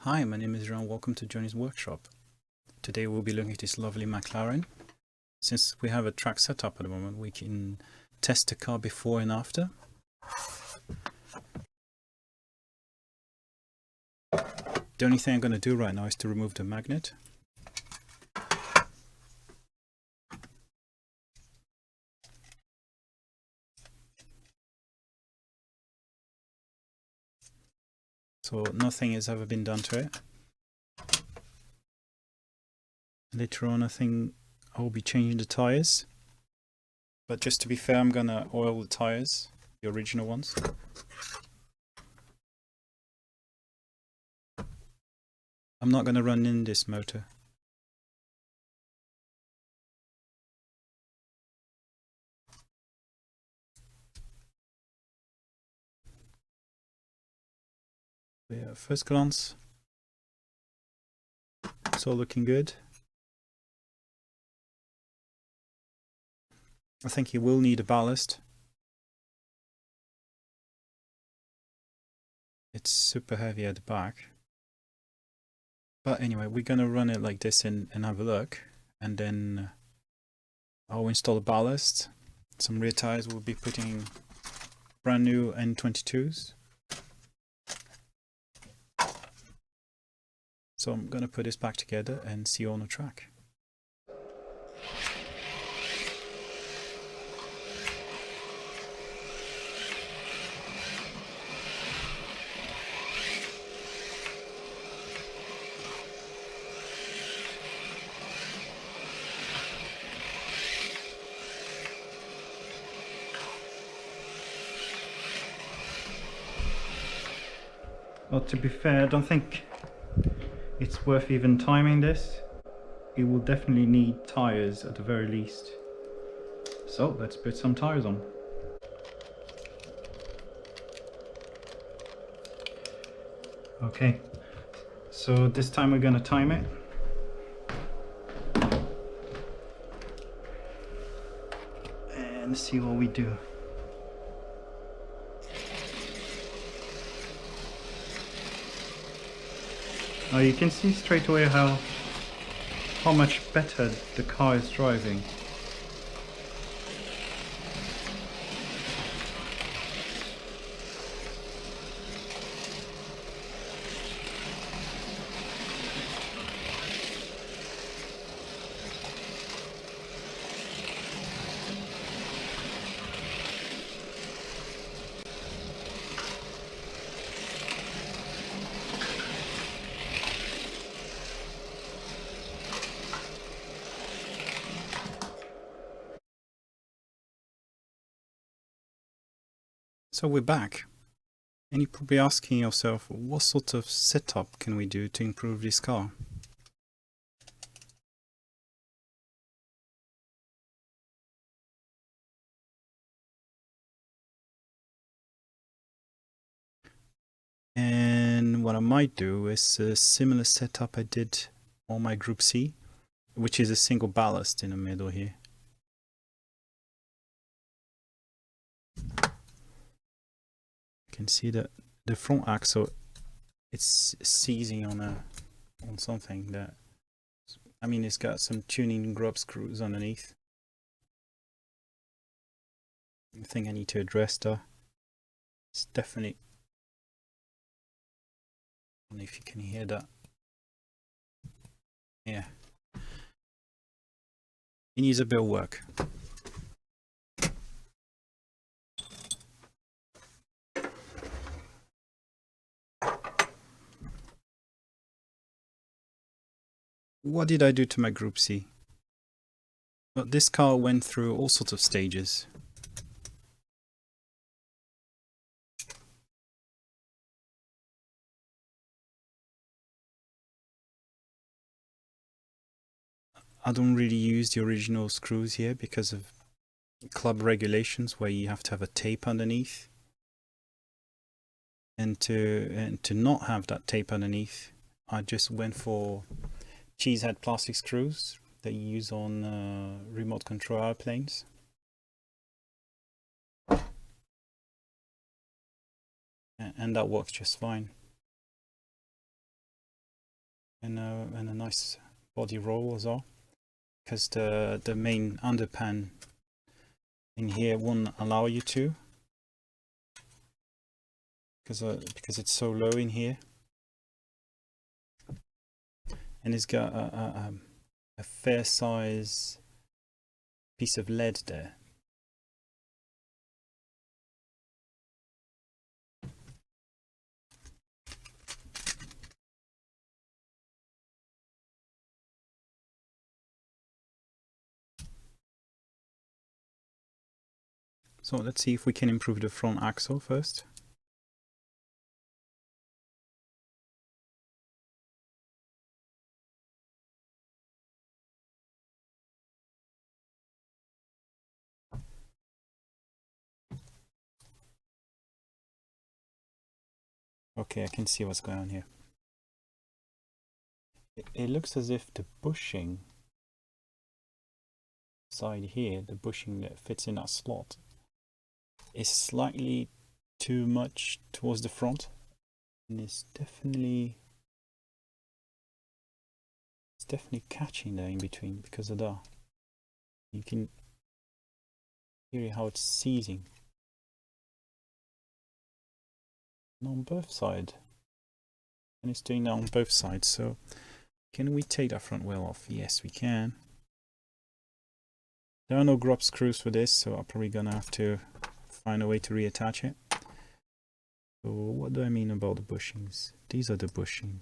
Hi, my name is Ron. Welcome to Johnny's workshop. Today we'll be looking at this lovely McLaren. Since we have a track set up at the moment, we can test the car before and after. The only thing I'm going to do right now is to remove the magnet. So nothing has ever been done to it. Later on I think I will be changing the tires. But just to be fair, I'm going to oil the tires, the original ones. I'm not going to run in this motor. Yeah, first glance, it's all looking good. I think you will need a ballast. It's super heavy at the back. But anyway, we're going to run it like this and have a look. And then I'll install a ballast. Some rear tires. We'll be putting brand new N22s. So I'm going to put this back together and see you on the track. Well, to be fair, I don't think it's worth even timing this. It will definitely need tires at the very least. So let's put some tires on. Okay, so this time we're going to time it. And see what we do. Now you can see straight away how much better the car is driving. So we're back, and you're probably asking yourself, what sort of setup can we do to improve this car? And what I might do is a similar setup I did on my Group C, which is a single ballast in the middle here. You can see that the front axle, it's seizing on something that, I mean, it's got some tuning grub screws underneath. I think I need to address that. It's definitely, I don't know if you can hear that. Yeah, it needs a bit of work. What did I do to my Group C? Well, this car went through all sorts of stages. I don't really use the original screws here because of club regulations where you have to have a tape underneath. And to not have that tape underneath, I just went for cheesehead plastic screws that you use on remote control airplanes. And that works just fine. and a nice body roll as well, because the main underpan in here won't allow you to, because it's so low in here, and it's got a fair size piece of lead there. So let's see if we can improve the front axle first. Okay, I can see what's going on here. It looks as if the bushing side here, the bushing that fits in that slot, is slightly too much towards the front, and it's definitely catching there in between because of that. You can hear how it's seizing. And on both sides, and it's doing that on both sides. So can we take that front wheel off? Yes, we can. There are no grub screws for this, so I'm probably gonna have to find a way to reattach it. So what do I mean about the bushings? These are the bushings.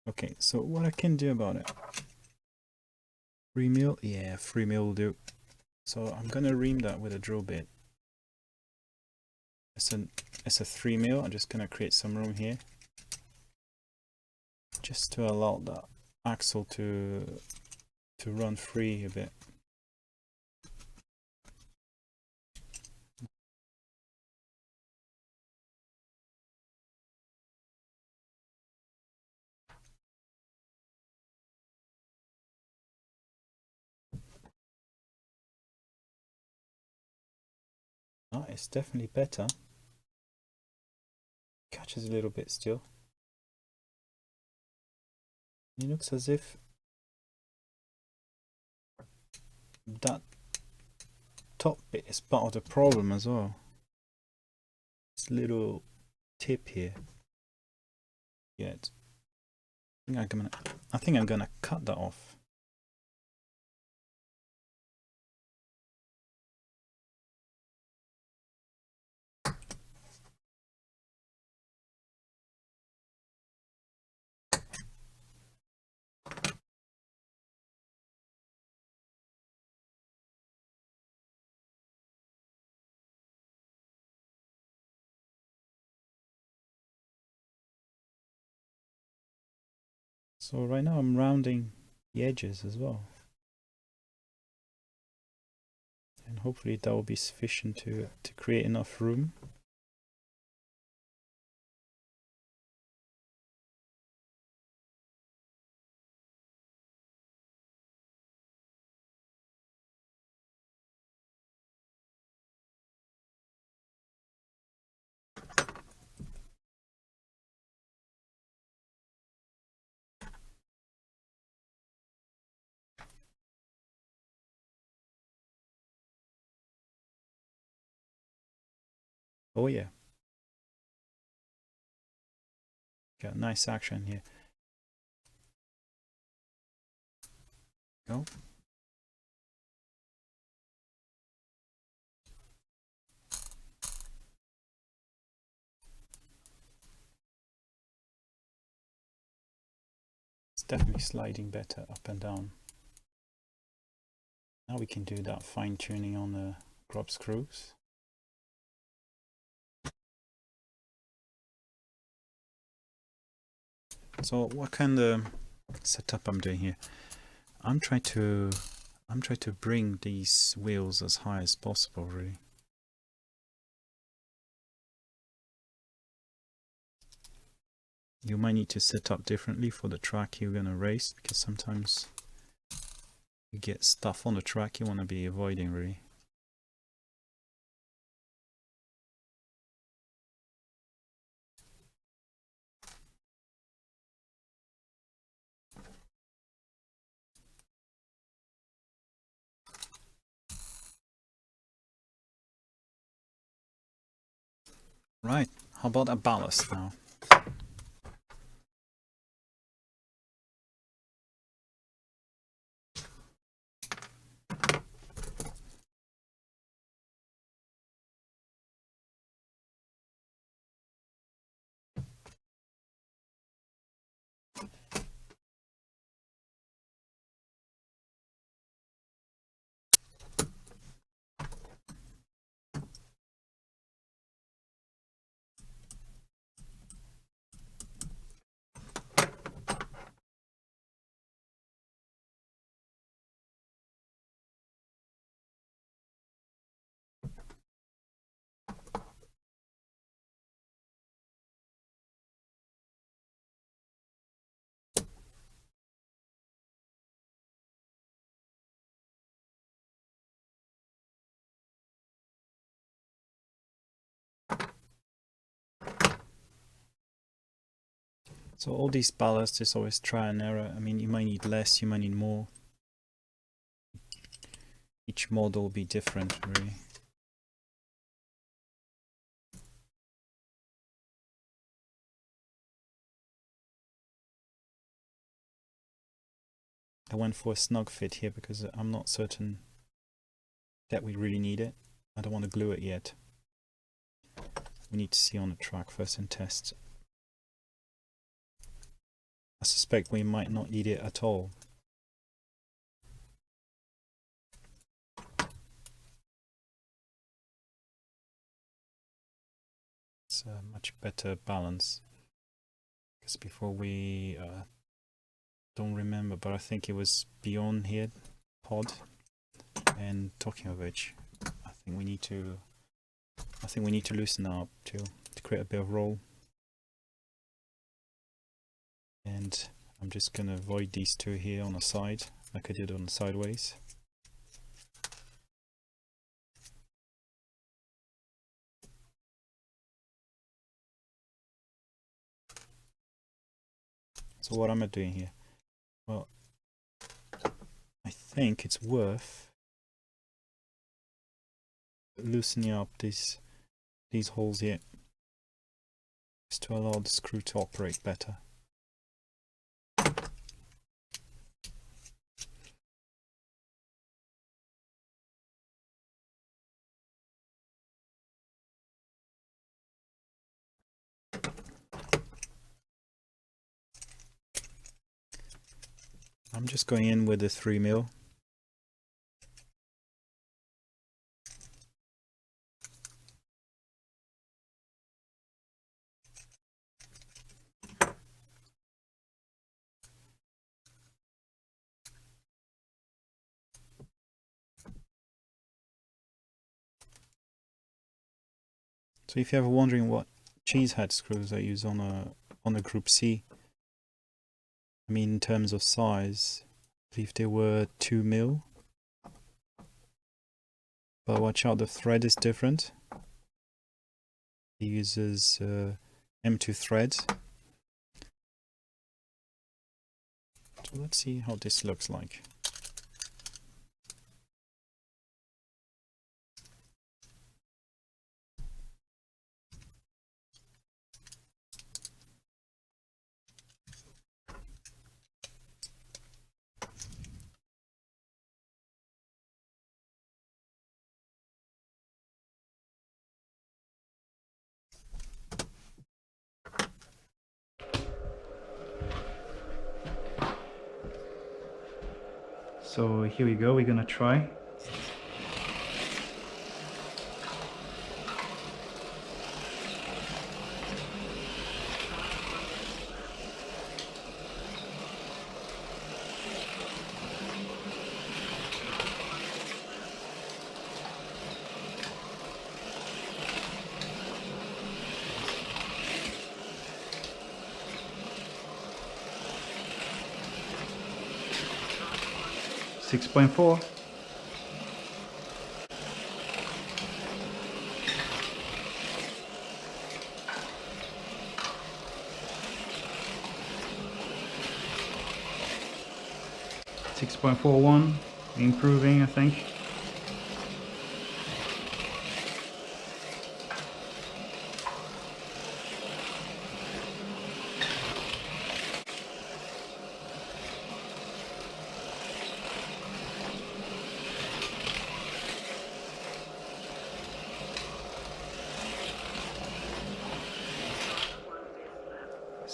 Okay, so what I can do about it? 3 mil? Yeah, 3 mil will do. So I'm gonna ream that with a drill bit. It's a 3 mil. I'm just gonna create some room here, just to allow that axle to run free a bit. Oh, it's definitely better. Catches a little bit still. It looks as if that top bit is part of the problem as well. This little tip here. Yeah, I think I'm gonna cut that off. So right now I'm rounding the edges as well, and hopefully that will be sufficient to create enough room. Oh yeah, got nice action here. Go. It's definitely sliding better up and down. Now we can do that fine tuning on the grub screws. So what kind of setup I'm doing here? I'm trying to bring these wheels as high as possible, really. You might need to set up differently for the track you're gonna race, because sometimes you get stuff on the track you want to be avoiding, really. Right, how about a ballast now? So all these ballasts is always try and error. I mean, you might need less, you might need more. Each model will be different, really. I went for a snug fit here because I'm not certain that we really need it. I don't want to glue it yet. We need to see on the track first and test. I suspect we might not need it at all. It's a much better balance. Because before we don't remember, but I think it was beyond here pod. And talking of which, I think we need to loosen up to create a bit of roll. And I'm just gonna avoid these two here on the side, like I did on the sideways. So what am I doing here? Well, I think it's worth loosening up these holes here, just to allow the screw to operate better. I'm just going in with the 3mm. So if you're ever wondering what cheese head screws I use on a Group C, I mean in terms of size, I believe they were 2mm. But watch out, the thread is different. It uses M2 thread. So let's see how this looks like. So here we go, we're gonna try. Six 6.4. .41, improving, I think.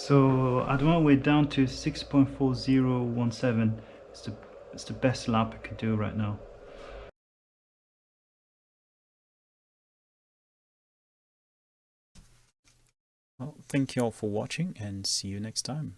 So at the moment we're down to 6.4017. It's the best lap I could do right now. Well, thank you all for watching and see you next time.